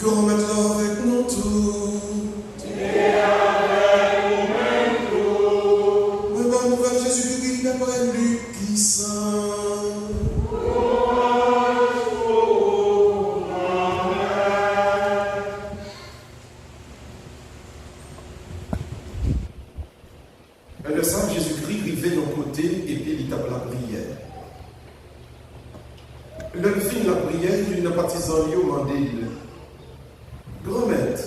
Grand Maître avec nous tous. Tu es avec nous-mêmes tous. Oui, bonne nouvelle, Jésus-Christ, d'après Luc qui saint. Le Saint Jésus-Christ rivait de côté et puis il tape la prière. Le fin de la prière, il n'a pas dit au mandé. Grand Maître,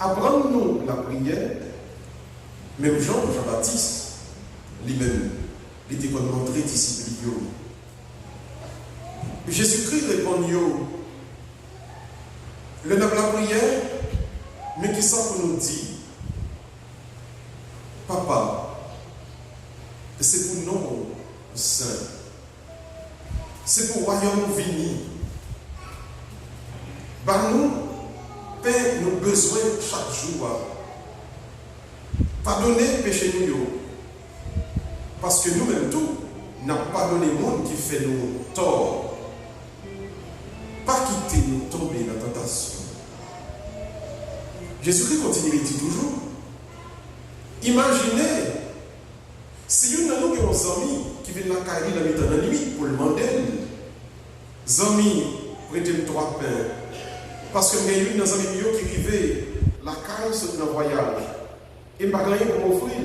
apprends-nous la prière. Même Jean-Baptiste, lui-même, il était comme montré disciple. Jésus-Christ répond, le nom de la prière, mais qui ça pour nous dire, Papa, c'est pour nous saints, c'est pour le royaume vini. Bah nous, Père, nous besoin chaque jour. Pardonnez péché nous. Parce que nous-mêmes tout, n'avons pas donné le monde qui fait nous tort. Pas quitter nous tomber dans la tentation. Jésus-Christ continue, il dit toujours. Imaginez, si nous avons des amis qui viennent la caille dans la limite pour le demander, amis, prêtez-moi 3 pains. Parce que il y a une des amis qui arrivait la caille sur un voyage. Et pas rien pour m'offrir.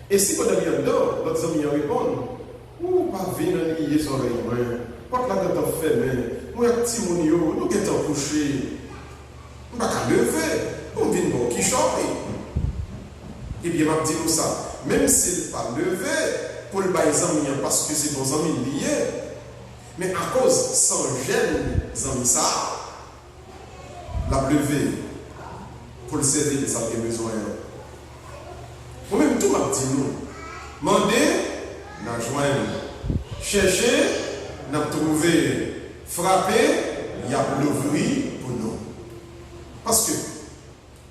Et si vous avez un dos, l'autre ami répond, ou pas venir dans les oreilles, pas là que tu fait, mais moi, petit mounio, nous qui sommes couchés, on va pas lever, on vient de qui chope. Et bien, je dis ça, même s'il n'est pas levé, pour le bail parce que c'est nos amis liés, mais à cause sans gêne, amis ça, la levé. Pour le servir de ça qui a besoin. Moi-même, tout m'a dit nous. Mandez, n'a joindre. Cherchez, n'a trouvé. Frappez, il y a l'ouvrir pour nous. Parce que,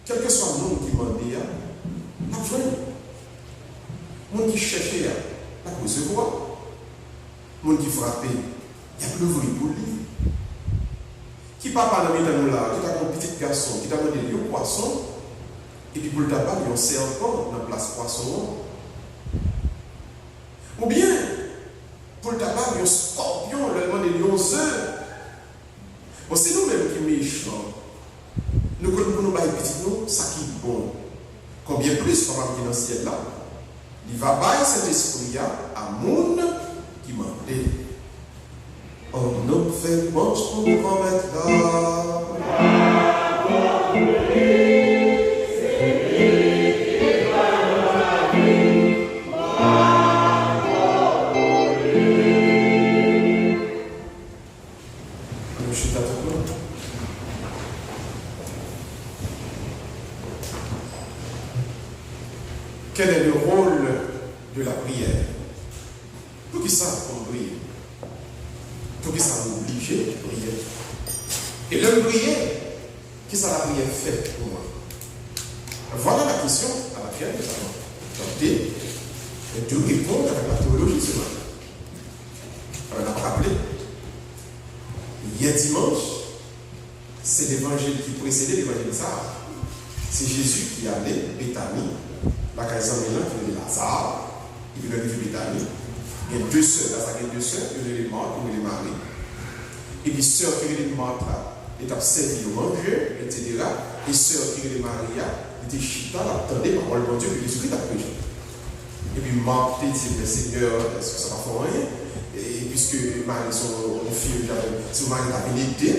quel que soit le monde qui mandait, n'a joindre. Le monde qui cherchait, n'a recevoir. Le monde qui frappait, il y a l'ouvrir pour lui. Qui papa dans nous là, qui a un petit garçon, qui t'a demandé un poisson, et puis pour le tabac, il y a un serpent dans la place poisson. Ou bien, pour le tabac, il y a un scorpion, il a demandé un œuf. Bon, c'est nous-mêmes qui sommes méchants. Nous connaissons nos petits nous, ça qui est bon. Combien plus, papa qui est dans le ciel là, il va bailler cet esprit à monde qui m'a dit. On nous fait manche pour nous remettre là. Quel est le rôle de la prière? Pour qui ça on prie? Pour qui ça obligé de prier? Et le prier, qui ça la prière fait pour moi? Voilà la question à laquelle nous allons tenter de répondre avec la théologie ce matin. On a rappelé, hier dimanche, c'est l'évangile qui précédait l'évangile de ça. C'est Jésus qui allait Béthanie, la Caïsamena qui venait de Lazare, il venait de Béthanie. Il y a 2 sœurs, là, il y a 2 sœurs, une est morte, une est mariée. Et puis, sœur qui est morte, elle est servi au manger, etc. Et sœur qui est mariée, elle était chita, elle attendait par le bon Dieu, puis Jésus-Christ a prêché. Et puis, Marthe dit, Seigneur, est-ce que ça va faire rien? Et puisque Marie, son fille, son mari a bénédicté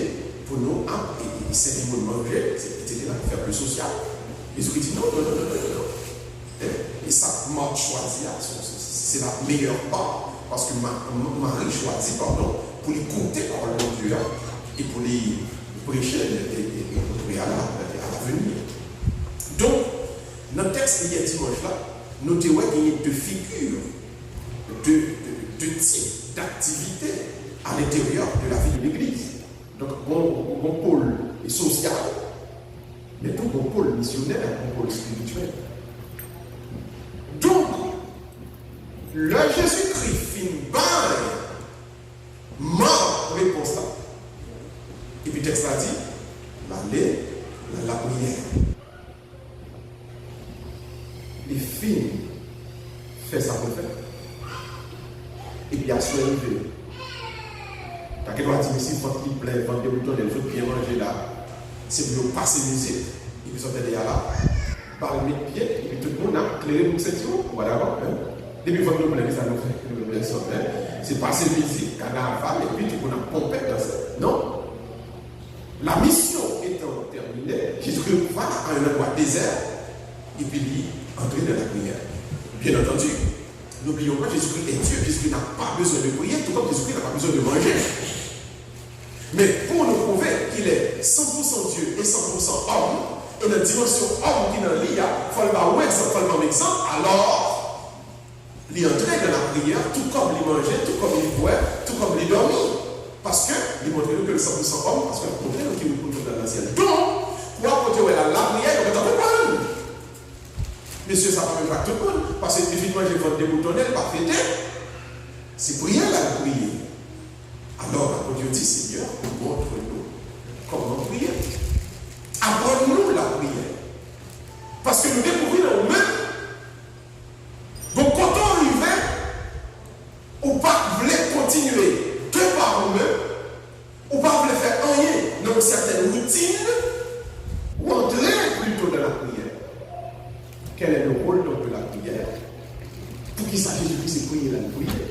pour nous, et servir au manger, etc., pour faire plus social. Jésus-Christ dit non. Et ça, Marthe choisit, c'est la meilleure part, parce que Marie choisit, pardon, pour les compter par le bon Dieu et pour les prêcher et à l'avenir. Donc, dans le texte d'hier dimanche là, nous avons qu'il y a 2 figures, 2 types d'activités à l'intérieur de la vie de l'Église. Donc, un pôle social, mais tout un pôle missionnaire, un pôle spirituel. Donc, le Jésus-Christ finit par mort réponse là. Et puis le texte a dit, et puis à se lever. T'as qu'à dire ici, il faut qu'il plaît, il faut que il faut bien manger là. C'est pour passer musique, et puis sortir de là, par le pied, et puis tout le monde a clairé pour cette chose. Voilà, depuis que vous avez ça, nous c'est passer musique, carnaval, et puis tout le monde a pompé dans ça. Non. La mission étant terminée, Jésus-Christ va à un endroit désert, et puis il entre dans la prière. Bien entendu, n'oublions pas, Jésus-Christ est Dieu, Jésus-Christ n'a pas besoin de prier, tout comme Jésus-Christ n'a pas besoin de manger. Mais pour nous prouver qu'il est 100% Dieu et 100% homme, et la dimension homme qui est dans l'IA, il faut le exemple, alors, il entrait dans la prière, tout comme il mangeait, tout comme il boit, tout comme il dormait. Parce qu'il montrait que le 100% homme, parce que le contraire qui nous prouve dans l'ancien. Donc, pour apporter la prière, il y a pas de Monsieur, ça ne va pas tout le monde, parce que évidemment, j'ai voté des boutonnels, pas fêté. C'est prière la prière. Alors, Dieu dit, Seigneur, montre-nous comment prier. Apprends-nous la prière. Parce que nous découvrons nous-mêmes. Donc, quand on arrivait, on ne voulait pas continuer que par nous-mêmes, on ne voulait faire rien dans une certaine routine, ou entrer plutôt dans la prière. Quel est le rôle donc de la prière? Pour qu'il s'agisse de Jésus-Christ, prier la prière.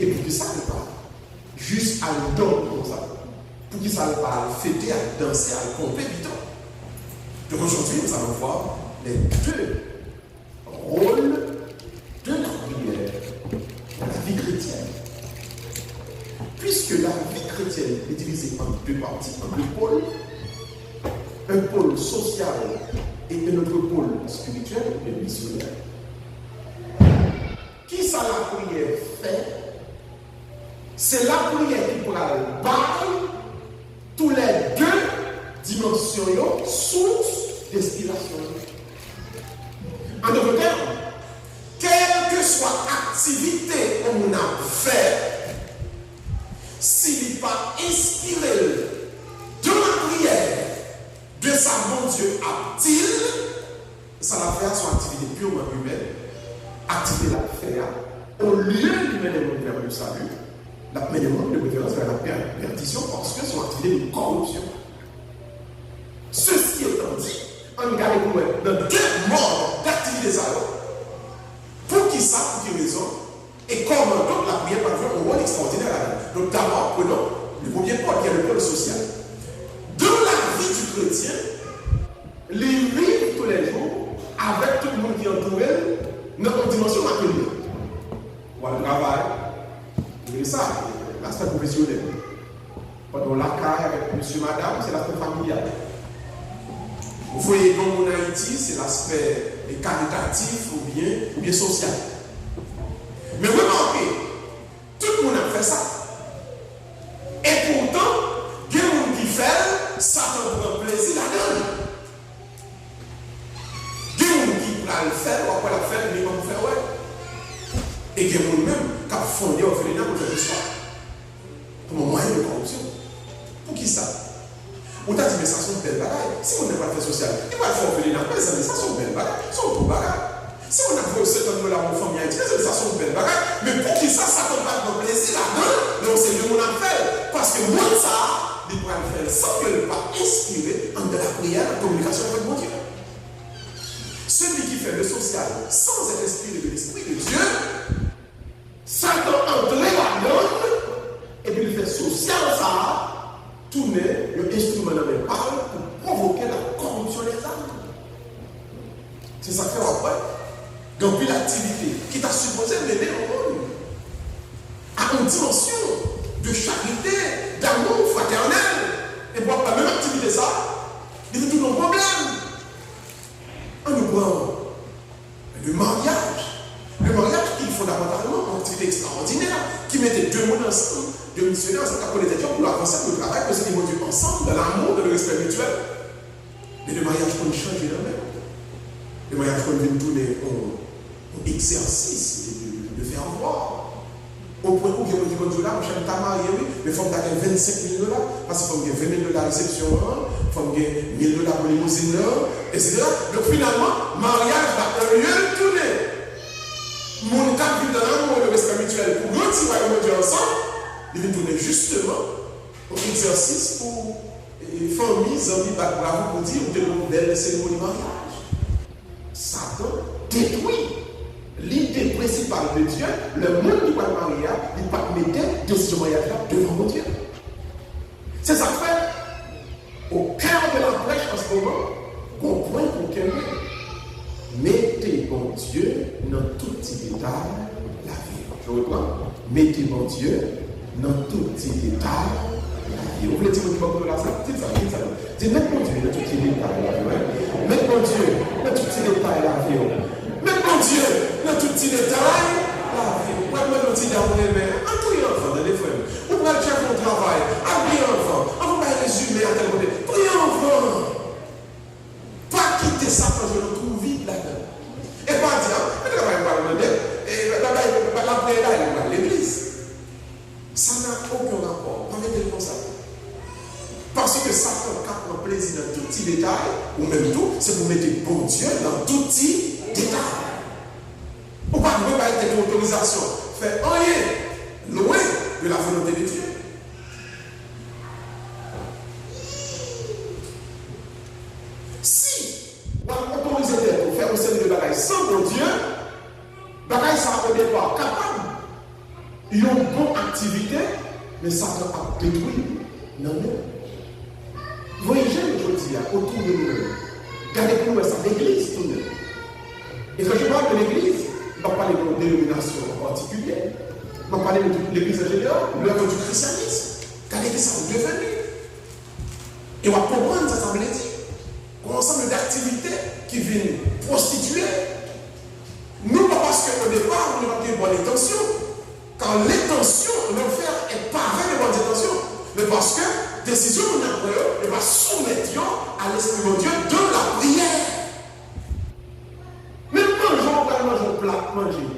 Et pour qu'il ne s'arrête pas juste à le donner comme ça. Pour qu'il ne s'arrête pas à le fêter, à le danser, à le pomper du temps. Donc aujourd'hui, nous allons voir les deux rôles de la prière dans la vie chrétienne. Puisque la vie chrétienne est divisée en deux parties, en deux pôles, un pôle social et un autre pôle spirituel et missionnaire. Qui ça la prière fait? C'est la prière qui pourra barrer tous les deux dimensions, source d'inspiration. En d'autres termes, quelle que soit l'activité qu'on a fait, s'il n'est pas inspiré de la prière, de sa mon Dieu a-t-il, ça va faire son activité purement humaine, activer la faire, au lieu de mener le monde vers le salut, la mener le monde de préférence vers la perdition parce que son activité de corruption. Ceci étant dit, on regarde dans deux modes d'activité ça. Pour qui ça, pour quelle raison, et comment donc la prière peut faire un rôle extraordinaire à la. Donc d'abord, prenons le premier point qui est le pôle social. Dans la vie du chrétien, les vivre tous les jours avec tout le monde qui entoure dans une dimension matérielle. Ou le travail, vous ça, l'aspect professionnel. Pendant la carrière avec monsieur, madame, c'est l'aspect familial. Vous voyez, dans mon Haïti, c'est l'aspect caritatif ou bien social. Mais remarquez, tout le monde a fait ça. Et pourtant, il y a des gens qui font ça pour un plaisir là-dedans. Il y a des gens qui le faire, ou après la faire, mais comme faire, ouais. Et il y a des gens même qui ont fondé au féminin pour faire du sport. Comme un moyen de corruption. Pour qui ça? On t'a dit, mais ça sont belles bagailles. Si on n'a pas fait social, il va le faire au féminin, mais ça sont belles bagailles. Ça sont beaux bagailles. Si on a fait au 7 ans de la famille haïtienne, ça sont belles bagailles. Mais pour qui ça tombe pas de plaisir là-dedans, donc c'est le monde en fait. Parce que moi, ça, il pourra le faire sans que le pas inspiré en de la prière, la communication avec mon Dieu. Celui qui fait le social sans être inspiré de l'Esprit de Dieu, Satan entre là-dedans, et puis il fait social ça, tourner le instrument dans les paroles pour provoquer la corruption des âmes. C'est ça que fait après. Donc, une activité qui t'a supposé mener au monde à une dimension de charité, d'amour fraternel. Et pour la même activité, ça, il y a tout un problème. On nous prend le mariage. Le mariage qui est fondamentalement une activité extraordinaire qui mettait deux mondes ensemble, deux missionnaires ensemble, les étudiants pour avancer le travail, que c'est évoluer ensemble, dans l'amour, dans le respect mutuel. Mais le mariage peut changer la même. Le mariage peut venir tourner exercice de faire voir. Au point où il y a des $, je ne t'ai marié, mais il faut que tu aies $25,000, parce qu'il faut que tu aies $20,000 réception, il faut que tu aies $1,000 pour limousine, etc. Donc finalement, mariage va un lieu de tourner. Mon cas vit dans l'amour, le respect mutuel, pour retirer justement un exercice pour les familles, amis, bravo pour dire que une belle cérémonie de mariage. Satan détruit l'idée principale de Dieu, le monde qui va marier, il ne va pas mettre décision mariage devant mon Dieu. C'est ça fait au cœur de la brèche en ce moment, qu'on point pour qu'elle mettez mon Dieu dans tout petit détail la vie. Je reprends. Mettez mon Dieu dans tout petit détail la vie. Vous voulez dire que vous avez ça? Dites ça. Dites, mettez mon Dieu dans tout petit détail la vie. Mettez mon Dieu dans tout petit détail la vie. Mettez mon Dieu dans tout petit détail la vie. Vous pouvez mettre un petit d'amour, mais un peu enfant dans les frères. Vous pouvez faire mon travail, un peu enfant. On va résumer à tel côté. Priez enfant. Pas quitter ça quand je le trouve vide là-dedans. Et pas dire, la prière là, l'église. Ça n'a aucun rapport. Permettez-le comme ça. Parce que Satan capte le plaisir dans tout petit détail, ou même tout, c'est pour mettre bon Dieu dans tout petit détail. On ne peut pas être une autorisation. Faire rien loin de la volonté de Dieu. Si on autorise pour faire un série de bagailles sans bon Dieu, bagailles ça au départ capable. Ils ont une bonne activité, mais Satan a détruit. Non, non. Voyagez aujourd'hui autour de nous. Regardez pour nous ça, l'église tout de même. Et quand je parle de l'église, je ne parle pas de dénomination particulière. Je parle de l'église en général, l'œuvre du christianisme. Regardez que ça est devenu. Et on va comprendre ça, ça veut dire. Un ensemble d'activités qui viennent prostituer. Non pas parce qu'au départ, on n'a pas une bonne intention. Car l'intention, l'enfer est pareil de bonne intention. Mais parce que décision on a pris, elle va soumettre à l'Esprit de Dieu de la prière. Même quand on va manger un plat, manger.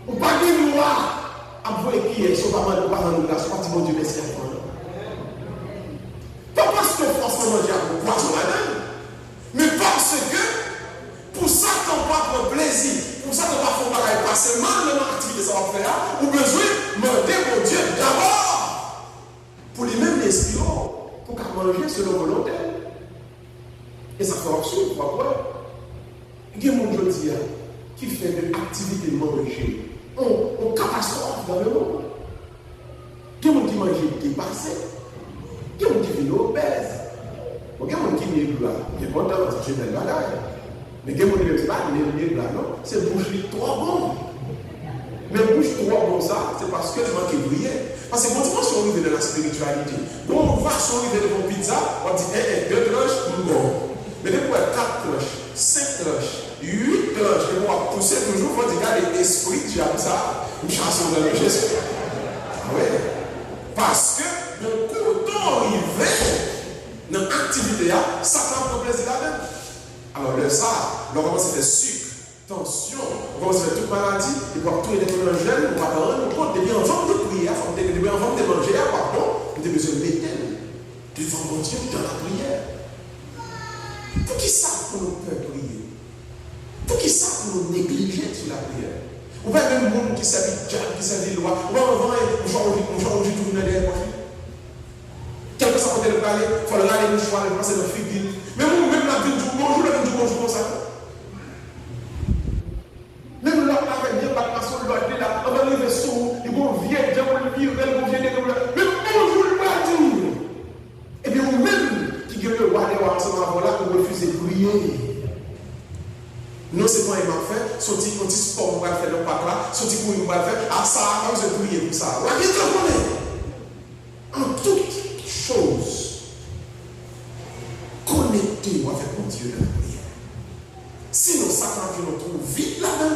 On ne peut pas dire noir à voir qui est, sur pas mal de parents de la soit dit mon Dieu, merci à toi. Pas parce que forcément manger un poisson là-dedans. Mais parce que, pour ça qu'on va prendre plaisir, pour ça qu'on va faire pareil, pas seulement dans l'activité ça va faire, ou besoin de demander mon Dieu d'abord, pour les mêmes esprits, pour qu'à manger selon volonté. Et ça fait absurde, pourquoi? Il y a des gens qui fait de l'activité manger, on catastrophe dans le monde. Il y a des gens qui mangent dépassé, il y a des gens qui vivent obèses. Il y a des gens qui vivent là, il y a content parce que j'ai des bagages. Mais il y a des gens qui ne pas là, non, c'est bouche trop bon. Mais bouche trop bon, ça, c'est parce que je manque de prière. Parce que quand tu vas arriver dans la spiritualité, quand on va arriver devant pizza, on dit, 2 cloches, bon. Mais dès qu'on a 4 cloches, 5 cloches, 8 cloches, et on va pousser toujours, on va dire, regarde l'esprit, tu as ça, une chanson de Jésus. Oui. Parce que, le coton arrivé, dans l'activité, ça prend plaisir là-dedans. Alors, le ça, on commence à faire sucre, tension, on commence à faire toute maladie, et pour tout les gènes, on va rendre compte, depuis en forme de prière, depuis en forme de manger, pardon, on a besoin de mettre devant mon Dieu dans la prière. Pour qui ça pour nous faire prier? Pour qui ça pour nous négliger sur la prière? On va même monde qui s'habille Dieu, qui s'habille loi, on va changer tout le monde. Quelque chose qu'on peut parler, il faut aller nous choisir, c'est le figuier. Mais même la vie du bonjour, la vie du bonjour comme ça. Même là, avec Dieu, la façon de l'ordre là, on va arriver sous, ils vont venir, Dieu va le vivre, ils vont venir, même bonjour, le matin. Et bien, vous-même, qui gagnez le roi des rois ensemble avant là, vous refusez de prier. Non, c'est pas un fait, sorti un petit sport, on va faire le pack là, sorti pour on va faire, ah ça, on va prier pour ça. Vous avez en toute chose, connectez-vous avec mon Dieu dans la prière. Sinon, Satan qui nous trouve vite là-dedans,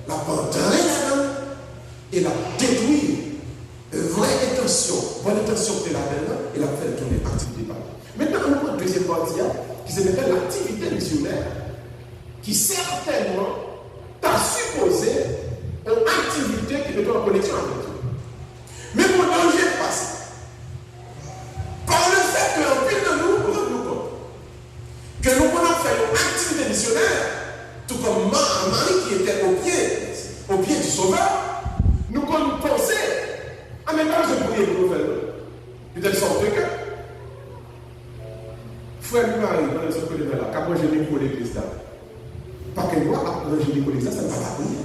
la pantalée là-dedans, et la détruire. Vraie intention, bonne intention que là-dedans, et la faire tourner activité par là. Maintenant, on prend une deuxième partie qui s'appelle l'activité missionnaire, qui certainement t'a supposé une activité qui peut être en connexion avec Dieu. Mais mon danger est passé. Par le fait qu'un pile de nous, nous rendons compte que nous pouvons faire une activité missionnaire, tout comme Marie qui était au pied du Sauveur, nous pouvons penser, ah mais quand je prie pour nous faire, l'église là. Parce que moi, après l'église là, ça ne va pas prier.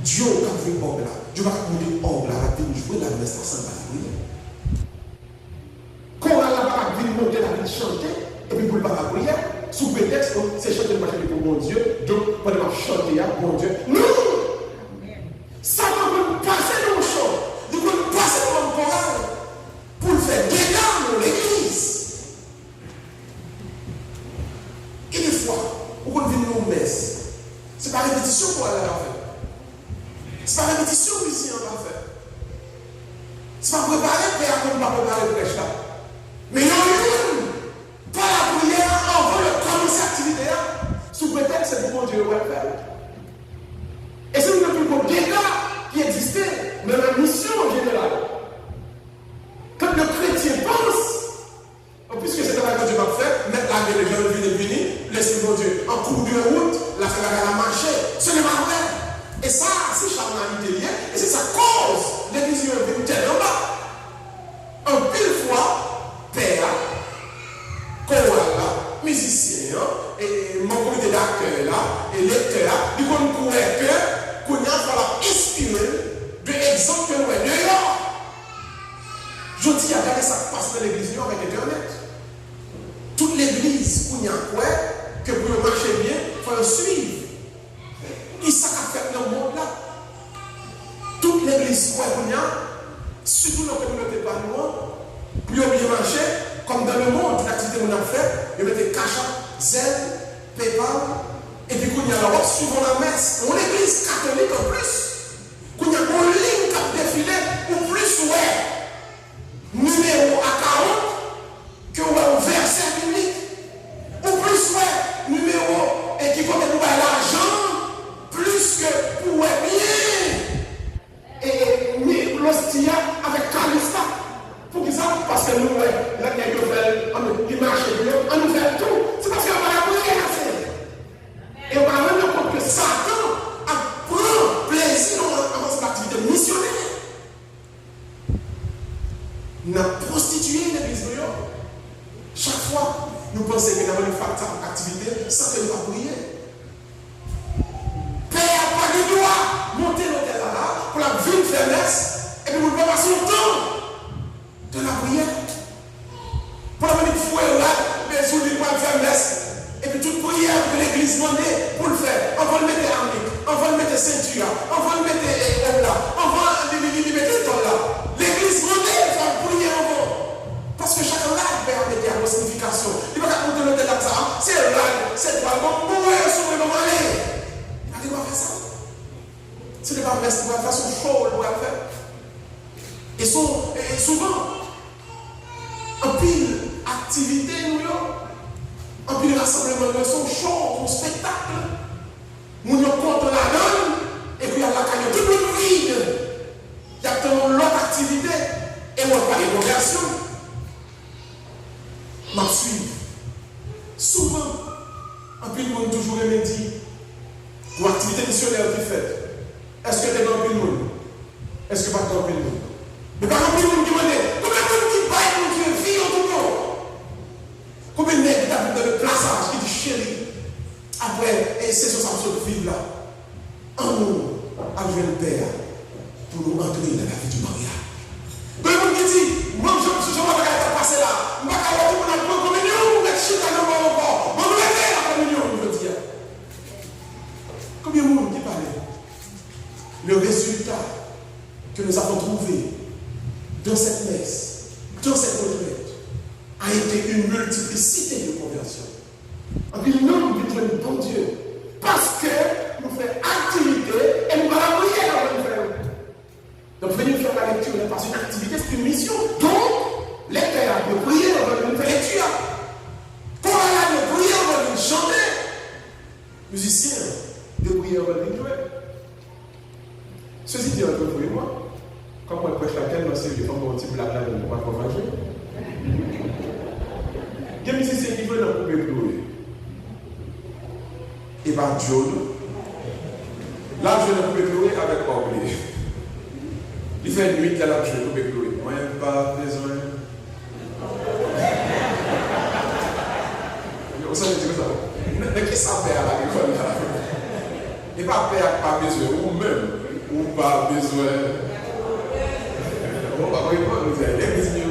Dieu a vu l'orgue là. Dieu va vous dire orgue là, la vie jouer la messe sans pas prier. Quand on a la barre de monter la vie chanter, et puis pour le pas prier, sous prétexte que c'est chanter le marché pour mon Dieu, donc pendant que chanter, mon Dieu. Non! Ça va passer dans le chant, il va passer dans le chorale pour faire dégâts dans l'église. Et des fois, on va venir aux messes. Ce n'est pas répétition pour aller à la fête. Ce n'est pas répétition ici on va faire. Ce n'est pas préparer, mais on va préparer le prêche là. Mais il y a pas la prière avant de commencer l'activité là. Sous prétexte, c'est pour mon Dieu va le faire. Et c'est une plus gros dégâts qui existait dans la mission en général. Quand le chrétien pense, puisque c'est la que Dieu va faire, mettre la gueule, les gens viennent venir, laisser mon Dieu en cours de route, la faire la marcher, ce n'est pas vrai. Et ça, c'est charnalité liée, et c'est sa cause. L'église est venue tellement bas. En pile fois, père, choral, musicien, et mon comité d'accueil là, et lecteur, du coup, on pourrait que qu'on a fallu inspirer de l'exemple que nous avons dehors. Je dis, regardez ça qui passe dans l'église avec Internet. Toute l'église, qu'on a quoi, que pour marcher bien, il faut le suivre. Et ça a fait dans le monde là. Toute l'église, quoi, qu'on a, surtout dans la communauté par nous, plus bien marcher, comme dans le monde, l'activité qu'on a fait, il y avait Cacha, Zelle, PayPal, et puis qu'on y a la robe suivant la messe. On l'église catholique en plus. Qu'on y a une ligne qui a défilé, ou plus, ouais, numéro à 40, que ouais, un verset biblique, ou plus, ouais, numéro, et qui compte pour l'argent, plus que pour ouais, bien. Et l'hostia avec Calista. Pour qui ça? Parce que nous, ouais, là, il marche, on nous fait tout. C'est parce qu'on va la prière à faire. Et on va même compte que Satan prend plaisir dans cette activité missionnaire. Nous avons prostitué l'église de York. Chaque fois, nous pensons que nous avons une activité sans que nous pas prier. Père n'a pas de droit monter l'hôtel là pour la vie de faiblesse et puis vous ne pouvez pas passer le temps de la prière. Pour la venir fouet là, mais sous les points de faiblesse. Et puis toute prière que l'église demandait pour le faire, on va le mettre armique, on va le mettre ceinture, on va le mettre là, on va le mettre tout là. L'église demandait de faire prière avant. Parce que chacun là, il peut mettre à la signification. Il va pas monter l'hôtel là, c'est là, c'est toi, bon, mourir sur le moment aller. Il va faire ça. Ce n'est pas vrai, il va faire son show, il va faire. Et souvent, en pile activité, nous, en pile rassemblement, nous sommes show, un spectacle. Nous nous comptons la donne, et puis il y a la cagnotte, tout le vide. Il y a tellement l'autre activité, et on n'a pas de conversion. M'a suivi. Souvent, en pile, nous toujours aimé dire, pour activité missionnaire qui fait, est-ce que tu es dans le monde? Est-ce que pas dans le monde? Mais par exemple, vous me demandez, combien de gens qui baillent pour Dieu, vie en tout monde? Combien de nègres qui dans le plaçage qui dit chérie, après, et c'est sur ça que vivre là. En nous, avec le Père, pour nous entrer dans la vie du mariage. Combien de gens qui dit, moi je ne vais pas passer là, je ne vais pas aller pour la communion, ou mettre chita dans mon corps, je vais aller la communion, je veux dire. Combien de gens qui parlent? Le résultat que nous avons trouvé dans cette messe, dans cette retraite, a été une multiplicité de conversions. En plus, nous besoin de bon Dieu. Parce que nous faisons activité et nous allons la prière avant de faire. Donc, venir faire la lecture n'est pas une activité, c'est une mission. Donc, les pères de prier avant de faire lecture. Pour aller de prier avant de chanter. Musiciens de prier avant de jouer. Ceci dit entre vous et moi, comme on prêche la telle, c'est des femmes qui ont un petit blabla de ne pas convaincre. Il y a des musiciens qui veulent dans le couper pleurer. Et par Dieu, là, je ne pouvais pleurer avec orgueil. Il fait une nuit qu'elle a je ne pouvais pleurer. Moi, pas besoin. Vous savez dire ça? Mais qui ça perd à l'école là? Et pas père pas besoin, ou même, ou pas besoin. On va voir, vous allez les bisous,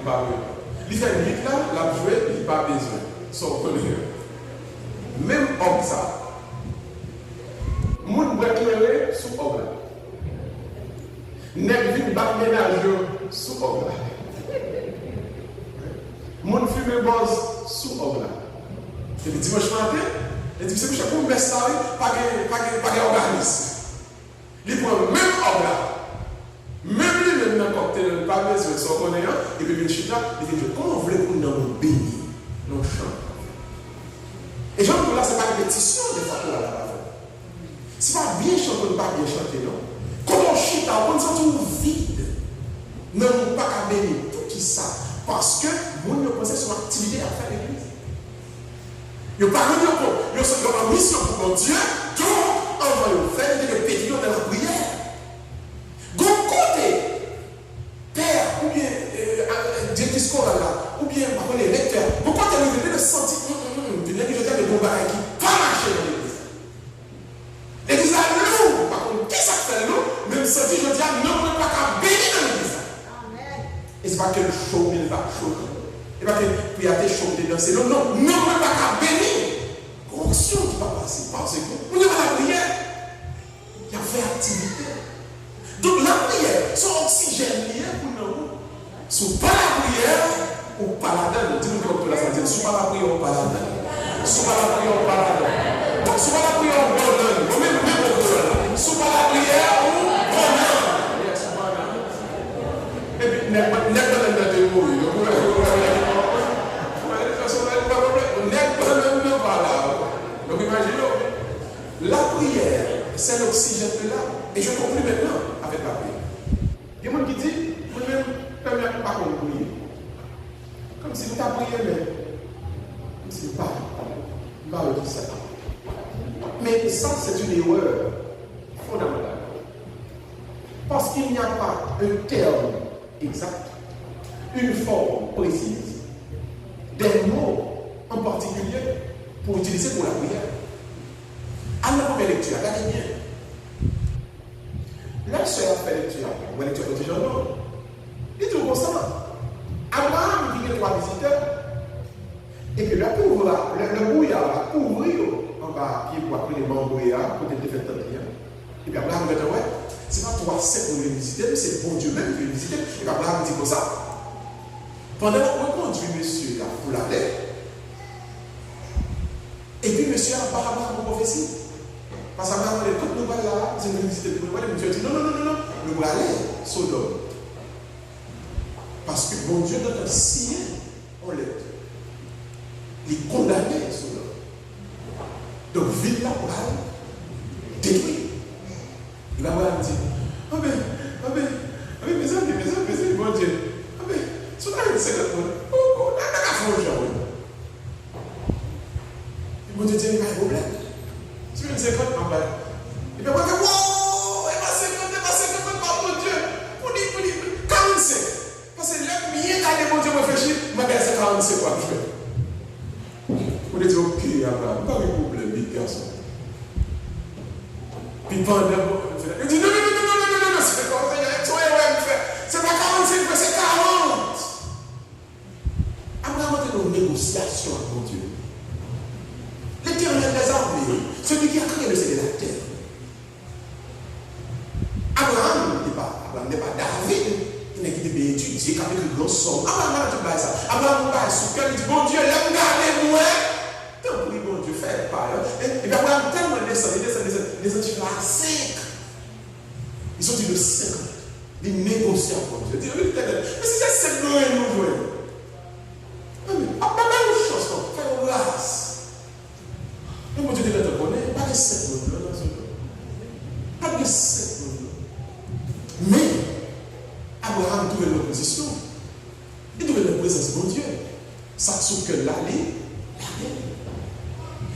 pas. Il fait une là, la jouer, il n'a pas besoin. Son connaît. Même homme ça. Moun va éclairer sous homme là. N'est vite pas ménage sous homme là. Moun fume boss sous homme là. Et le dimanche matin, il dit, c'est que chaque fois ça, pas d'organisme. Il prend même homme là. Même lui, même dans cocktail, pas besoin de son connaissant, et puis il dit, comment vous voulez qu'on nous bénisse dans le champ? Et genre, là, ce n'est pas une répétition des fois qu'on a là-bas. Ce n'est pas bien chanter ou pas bien chanter, non. Quand on chute, on se sent vide. Non, on pas qu'à bénir tout qui ça. Parce que, nous ne pensons sur l'activité à faire l'église. Il n'y a pas rien de bon. Il y a une mission pour mon Dieu, donc, on va faire des répétitions dans la prière. Donc, côté, père, ou bien, directrice chorale là, ou bien, les lecteurs, pourquoi tu as levé le senti, tu n'as pas de bon bagage qui va marcher dans l'église. L'église a nous, par contre, qui ça fait nous, même senti, je dis, non, on ne peut pas bénir dans l'église. Et ce n'est pas que le chaud, il va chaud. Et pas que puis à tes chaud de danser. Non, non, non, on ne peut pas bénir. Correction qui va passer parce que on est à la prière. Il y a fait activité. Donc la prière, son oxygène lié pour nous. Sous pas la prière, ou pas la donne. Dis-nous comme la santé. Sous pas la prière, ou pas la donne. Sous pas la prière, ou pas la donne. Donc sous pas la prière, ou pas la donne. Ou même au cœur. Sous pas la prière, ou pas la donne. Et puis, n'est pas de mourir. Donc imaginez, la prière, c'est l'oxygène de l'âme. Et je conclue maintenant avec la prière. Il y a des gens qui disent, vous-même, permettez pas qu'on prie. Comme si vous avez prié, mais comme si vous pas dit ça. Mais ça, c'est une erreur fondamentale. Parce qu'il n'y a pas un terme exact, une forme précise, des mots en particulier pour utiliser pour la prière. À la première lecture, regardez bien. La sœur fait lecture, la lecture de Jean-Jean. Il trouve comme ça. Abraham vit les 3 visiteurs. Et puis le brouillard va couvrir en bas, qui pour appeler les membrouillards, pour te faire tenter. Et puis Abraham va dire, ouais, c'est pas 3 7 pour les visiter, mais c'est bon Dieu même qui veut visiter. Et puis Abraham dit comme ça. Pendant qu'on conduit monsieur là pour la terre, et puis monsieur a par rapport à la prophétie. Parce qu'Abraham a dit, toute nouvelle là, c'est une visite pour nous. Monsieur a dit, non, nous allons aller Sodome. Parce que bon Dieu donne un signe en lettre. Il condamnait Sodome. Donc, ville là pour aller détruire. L'Abraham dit, mes amis, mon Dieu, c'est là une seconde. On a fait un jour. Et mon Dieu dit, il n'y a pas de problème. Tu veux une seconde en bas. Et puis, on va dire, wow, il va 50, mon Dieu. Pour dire, 45. Parce que là, bien d'aller, mon Dieu, réfléchir, je vais faire 45 quoi je fais. On dit, ok, Abraham, pas de problème, les garçons. Puis pendant, il dit, non, c'est pas comme ça, c'est pas 45, mais c'est 40. Abraham a une négociation avec mon Dieu. L'Éternel des armées, celui qui a créé le ciel et la terre. Abraham n'est pas David, il n'est pas étudié, qui a écrit gros somme. Abraham n'a pas ça. Abraham n'a pas sous cœur, il dit, mon Dieu, l'aime garder moi. Tant pis, mon Dieu, fais pas. Et puis Abraham tellement descend, les gens sont à 5. Ils sont dit de 50. Ils négocient avec Dieu. Ils disent, mais si c'est 5 nous jouons. Pas une chose, fais une grâce. Et mon Dieu dit, te connaît, pas de 5 nous dans ce temps. Pas de 5 nous. Mais, Abraham trouvait l'opposition. Il trouvait la présence de mon Dieu. Ça sous que l'aller,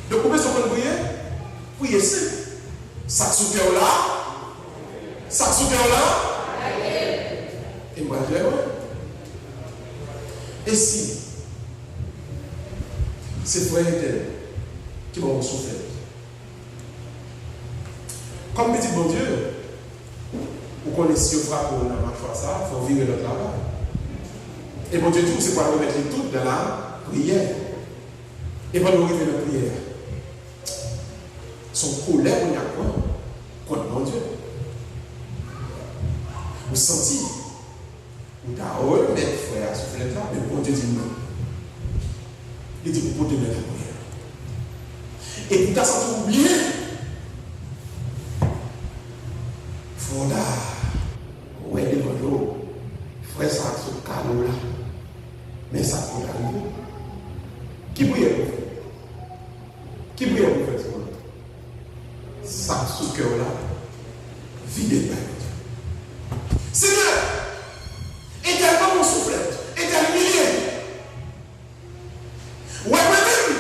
donc, combien sont qu'on prier? Prier simple. Ça sous que là. Ça sous que là. Et moi, je dis, et si c'est frère qui va souffrir. Comme petit bon Dieu, vous connaissez si vous frappez pour la marche ça, il faut vivre notre travail. Et bon Dieu dit, c'est quoi remettre tout dans la prière. Et pendant que vous la prière, son colère, on y a quoi contre mon Dieu. Vous sentez, vous avez remettre frère souffler là, mais bon Dieu dit non. Il dit, vous pouvez mettre la prière. Et vous avez senti bien. Fonda, ouais, les bonjours, frère, ça a ce calme là. Mais ça peut arriver. Qui prie pour vous? Qui prie pour vous? Ça, sous cœur là, vide pas. Seigneur, éternellement mon soufflette, éternellement. Ouais, moi-même,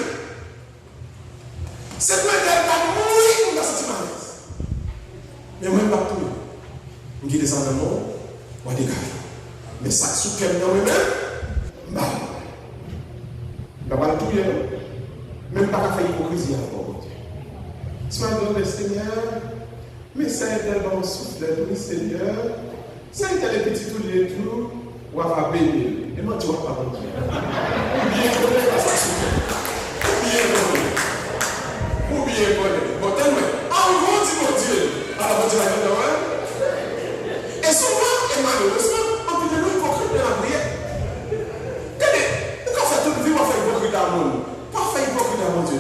c'est toi qui as mourir dans cette malaise. Mais moi, je ne vais pas tout. Je vais descendre dans le monde, je vais dégager. Mais ça, sous cœur là, moi-même, bah, je ne vais pas tout bien. Même pas faire hypocrisie à la Dieu. Tu m'as donné, Seigneur, mais ça a été dans le souffle, oui, Seigneur. Ça a été les petits tous les jours, on va bénir. Et moi, tu vas pas mentir. Bien connu, ça souffle. Bien connu. Ou bien connu. Bon, tellement. En gros, dis mon Dieu. Alors, mon Dieu, la vie. Et souvent, et malheureusement, on peut devenir hypocrite de la prière. Tenez, quand on fait toute vie, on fait hypocrite à monde. Pas faire hypocrite à mon Dieu.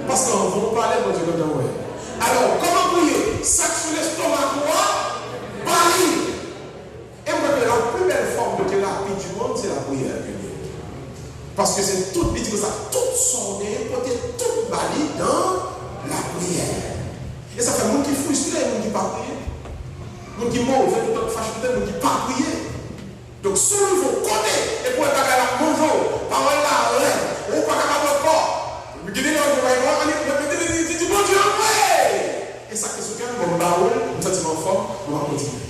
Parce qu'on va parler de Dieu comme ouais. Alors, comment prier? Sac sur l'estomac, quoi? Paris. Et vous voyez, la plus belle forme de thérapie du monde, c'est la prière. Parce que c'est tout, il dit que ça, tout son côté, tout bali dans la prière. Et ça fait monde qui frustré, monde qui ne pas prier. Monde qui mauvais, tout fâché, monde qui ne pas prier. Donc, si vous vous connaissez, et pour être capable de bonjour, parole là, ou pas capable de corps. Vous dites, bon Dieu, et ça qui est sous cœur, on va un sentiment fort, on va continuer.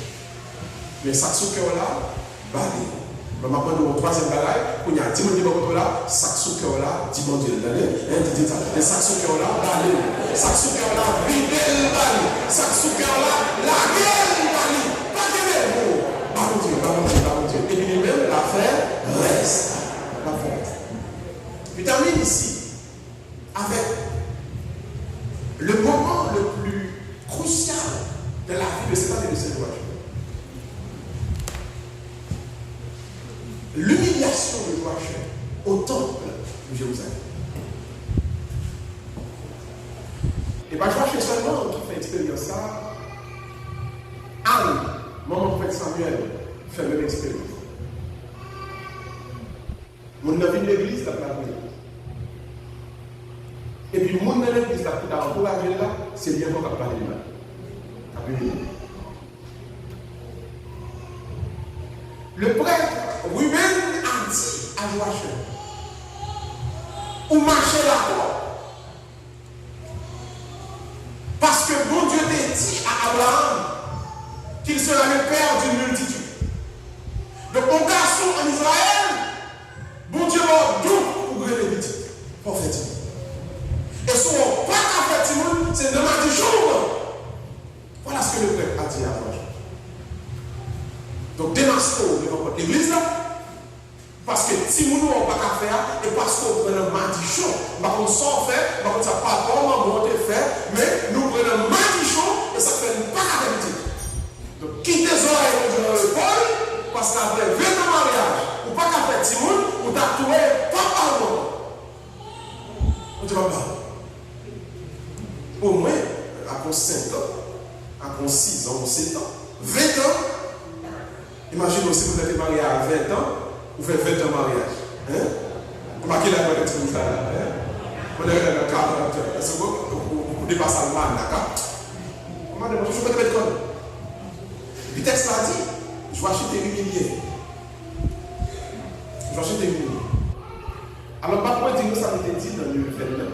Mais ça sous cœur là, balé. On va prendre au troisième bagaille, on y a 10 minutes là, ça sous cœur là, dis bon Dieu, et ça sous cœur là, balé. Ça sous cœur là, vide balé. Ça sous cœur là, la gueule balé. Pas de mots. Bon Dieu. Et lui-même, l'affaire reste. Je termine ici avec le moment le plus crucial de la vie de cet homme et de cette Joachim. L'humiliation de Joachim au temple de Jérusalem. Et bien, Joachim seulement qui fait expérience ça, Anne, maman de Samuel, fait même expérience. Mon a vu l'église dans la prière. Et puis, mon dans l'église là, qui a encouragé là, c'est bien qu'on va parler de là. Le prêtre Ruben a dit à Joachim, ou marcher là-bas. Parce que bon Dieu t'a dit à Abraham qu'il sera le père d'une multitude. Donc, mon garçon en Israël, bon Dieu va tout pour les petits, prophétiquement. Et si on pas à faire c'est demain du jour. Voilà ce que le prêtre a dit à Joachim. Donc, démasquez devant votre église là. Parce que si nous n'avons pas qu'à faire, et parce qu'on prend le madichon, par contre, sans faire, par contre, ça pas comment on peut faire, mais nous prenons le madichon et ça fait une pas à vérité. Donc, quittez les oreilles dans le bol, parce qu'après 20 ans de mariage, ou pas qu'à faire Timoun, ou t'as trouvé pas par le monde. On dit pas. Au moins, après 5 ans, après 6 ans, 7 ans, 20 ans, imaginez si vous êtes marié à 20 ans, vous faites 20 ans de mariage. Hein? Vous marquez la bonne comme ça. Vous avez le 40 ans. Vous dépassez le mal, d'accord? Je peux te mettre comme. Le texte a dit, Joachim était humilié. Joachim était humilié. Alors, par contre, nous, ça m'était dit dans le 29.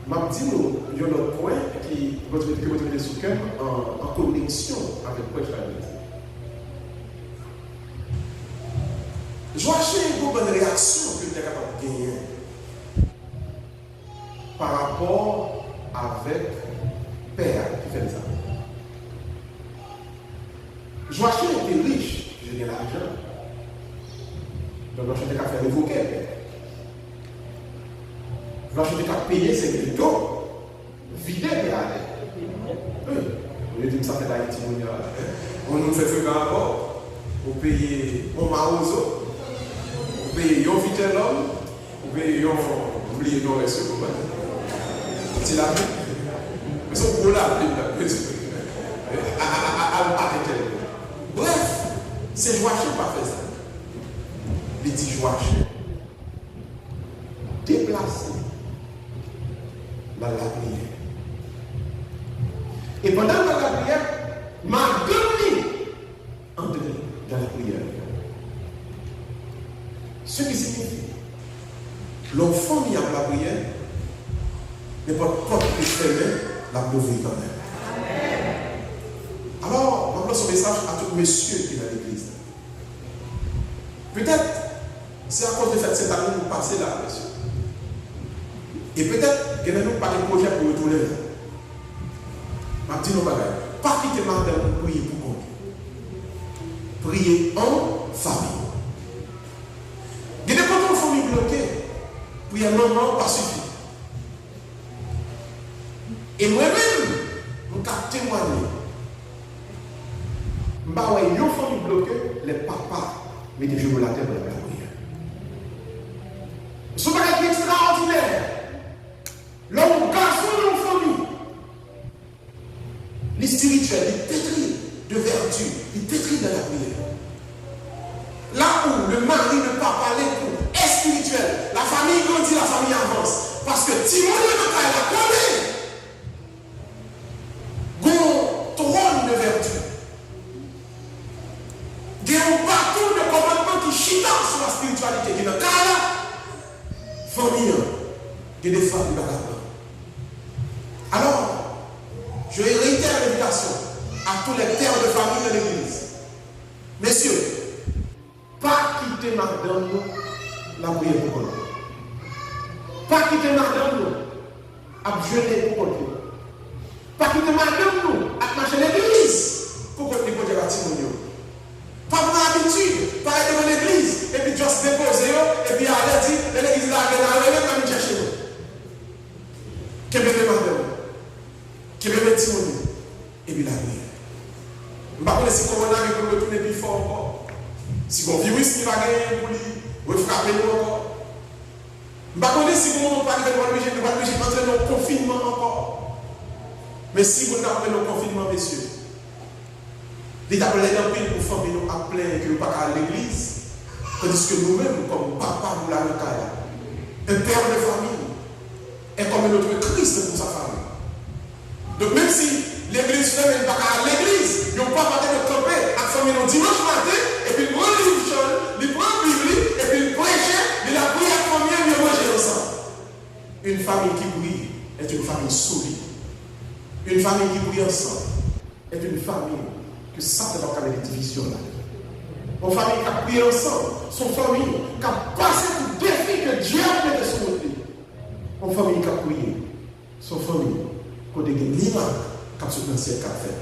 Je dis nous, il y a un autre point qui vous mettez sous cœur en connexion avec quoi je l'avais dit. Joachim, une bonne réaction que tu es capable de gagner par rapport avec Père qui fait des affaires. Joachim était riche, j'ai bien l'argent. Donc Joachim était capable de faire révoquer. Joachim était capable de payer ses cryptos, vider et aller. Oui, on lui dit que ça fait d'Haïti, on nous fait faire un rapport, on paye un marozo, on paye un vitellum, on paye un oublié nos ressources. C'est la vie. Mais c'est pour la vie. Bref, c'est Joachim qui a fait ça. Il dit Joachim, déplacé dans la prière. Et pendant la prière, m'a donné entrer dans la prière. Ce qui signifie, l'enfant mis à la prière, n'est pas porte qui fermée, la pauvreté quand même. Amen. Alors, on lance ce message à tout monsieur qui est dans l'église. Peut-être, c'est à cause de cette cette année nous passer là, monsieur. Et peut-être, que nous pas de projet pour retourner là. Je dis nos bagages. Pas quitter madame pour prier pour compte. Prier en famille. Il y a des fois famille bloquée. Prier maman, pas suffit. Et moi-même, je peux témoigner. Je vois une famille bloquée, les papas mettent des genoux la terre pour la prière. Ce n'est pas extraordinaire. L'homme garçon dans la famille. Les spirituels, ils pétrissent de vertu, ils pétrissent dans la prière. Là où le mari ne peut pas parler pour est spirituel, la famille grandit, la famille avance. Parce que Timon ne pas la connaît. Trône de vertu. Il y a un bateau de commandement qui chita sur la spiritualité. Qui est dans le cas là, famille, il y a des femmes qui ne pas. Alors, je réitère l'invitation à tous les pères de famille de l'église. Messieurs, pas quitter madame la prière pour nous. Pas quitter madame nous à jeûner pour nous. Pas quitter madame nous à marcher l'église pour que nous puissions bâtir. Pas pour l'habitude, pas aller devant l'église et puis juste déposer et puis aller dire l'église là, elle est même chercher nous. Qui veut madame? Qui veut mettre et puis la prière. Je ne sais pas si le corona va retourner plus fort encore. Si le virus qui va gagner pour lui, frapper nous encore. Je ne sais pas si on va entrer dans le confinement encore. Mais si vous n'avez pas le confinement, messieurs, l'État appelé dans le pour famille nous appeler que nous ne pas à l'église, tandis que nous-mêmes, comme papa, nous l'avons un père de famille, est comme notre Christ pour sa famille. Donc même si l'église fait même pas à l'église, ils n'ont pas parlé de camper à la famille le dimanche matin, et puis ils prennent le chant, ils prennent la Bible, et puis ils prêchent, ils la prient à la famille et ils mangent ensemble. Une famille qui prie est une famille solide. Une famille qui prie ensemble est une famille que ça ne va pas avoir des divisions là. Une famille qui a prié ensemble, son famille qui a passé tout défi que Dieu a mis sur notre vie. Une famille qui a prié, son famille qui a des miracles qui a sur le ciel qui a fait.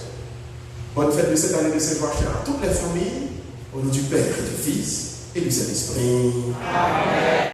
Bonne fête de cette année de Saint-Joachim à toutes les familles, au nom du Père et du Fils et du Saint-Esprit. Amen.